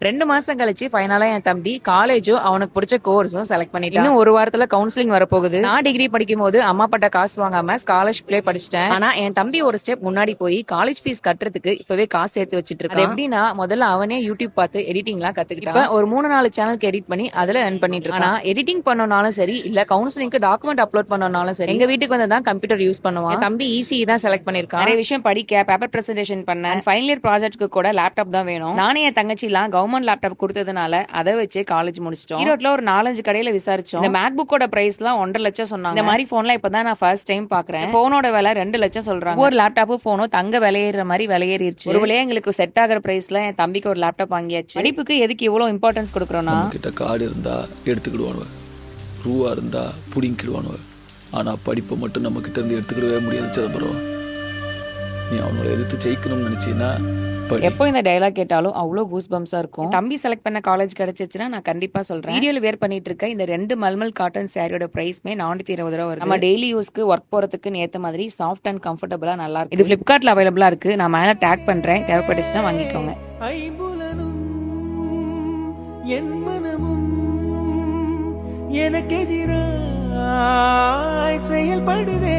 2 மாசம் கழிச்சு ஃபைனலா என் தம்பி காலேஜும் அவனுக்கு பிடிச்ச கோர்ஸும் செலக்ட் பண்ணிட்டான். இன்னும் ஒரு வாரத்துல கவுன்சிலிங் வரப்போகுது. நான் டிகிரி படிக்கும் போது அம்மா பட்ட காசு வாங்காம ஸ்காலர்ஷிப்லயே படிச்சிட்டேன். ஆனா என் தம்பி ஒரு ஸ்டெப் முன்னாடி போய் காலேஜ் ஃபீஸ் கட்டுறதுக்கு இப்பவே காசு சேர்த்து வச்சிட்டு இருக்கான். அது எப்படின்னா முதல்ல அவனே யூடியூப் பார்த்து எடிட்டிங்லாம் கத்துக்கிட்டான். ஒரு 3-4 சேனலுக்கு எடிட் பண்ணி அதுல earn பண்ணிட்டு இருக்கான். ஆனா எடிட்டிங் பண்ணனாலும் சரி இல்ல கவுன்சிலிங்க்கு டாக்குமெண்ட் அப்லோட் பண்ணனாலும் சரி எங்க வீட்டுக்கு வந்து தான் கம்ப்யூட்டர் யூஸ் பண்ணுவான். என் தம்பி ஈஸி தான் செலக்ட் பண்ணிருக்கான். நிறைய விஷயம் படிக்க பேப்பர் பிரசன்டேஷன் பண்ண ஃபைனல் இயர் ப்ராஜெக்ட்க்கு கூட லேப்டாப் தான் வேணும். நானே என் தங்கச்சிலாம் கவர்மெண்ட் லேப்டாப் கொடுத்ததுனால அதை வச்சு காலேஜ் முடிச்சிட்டோம். ஈரோட்ல ஒரு 4-5 கடையில விசாரிச்சோம். இந்த மேக் புக்கோட பிரைஸ்லாம் 1.5 லட்சம் சொன்னாங்க. இந்த மாதிரி போன்லாம் இப்பதான் நான் ஃபர்ஸ்ட் டைம் பாக்குறேன். போனோட விலை 2 லட்சம் சொல்றாங்க. ஒரு லேப்டாப்பும் போனும் தங்க விலையேற மாதிரி விலையேறிடுச்சு. ஒரு விலையே எங்களுக்கு செட் ஆகிற பிரைஸ்ல என் தம்பிக்கு ஒரு லேப்டாப் வாங்கியாச்சு. படிப்புக்கு எதுக்கு இவ்வளவு இம்பார்ட்டன்ஸ் கொடுக்குறோம்னா கிட்ட கார்டு இருந்தா எடுத்துக்கிடுவானுவ, ரூவா இருந்தா புடிங்கிடுவானுவ. ஆனா படிப்பை மட்டும் நம்ம கிட்ட இருந்து எடுத்துக்கிடவே முடியாது சிதம்பரம். நீ அவனோட எதிர்த்து ஜெயிக்கணும்னு நினைச்சீன்னா எப்போ இந்த டயலாக் கேட்டாலும் அவ்வளோ கூஸ் பம்ஸா இருக்கும். தம்பி செலக்ட் பண்ண காலேஜ் கிடைச்சிச்சுன்னா நான் கண்டிப்பா சொல்றேன். வீடியோல வேர் பண்ணிட்டு இருக்க இந்த 2 மல்மல் காட்டன் சாரியோட பிரைஸ்மே 420 ரூபா வருது. நம்ம டெய்லி யூஸ்க்கு ஒர்க் போறதுக்கு ஏத்த மாதிரி சாஃப்ட் அண்ட் கம்ஃபர்டபுளா நல்லா இருக்கு. இது பிளிப்கார்ட்ல அவைலபிளா இருக்கு. நான் மேல டேக் பண்றேன், தேவைப்பட்டுச்சுன்னா வாங்கிக்கோங்க. என் மனமும் எனக்கு எதிராய் செயல்படுதே.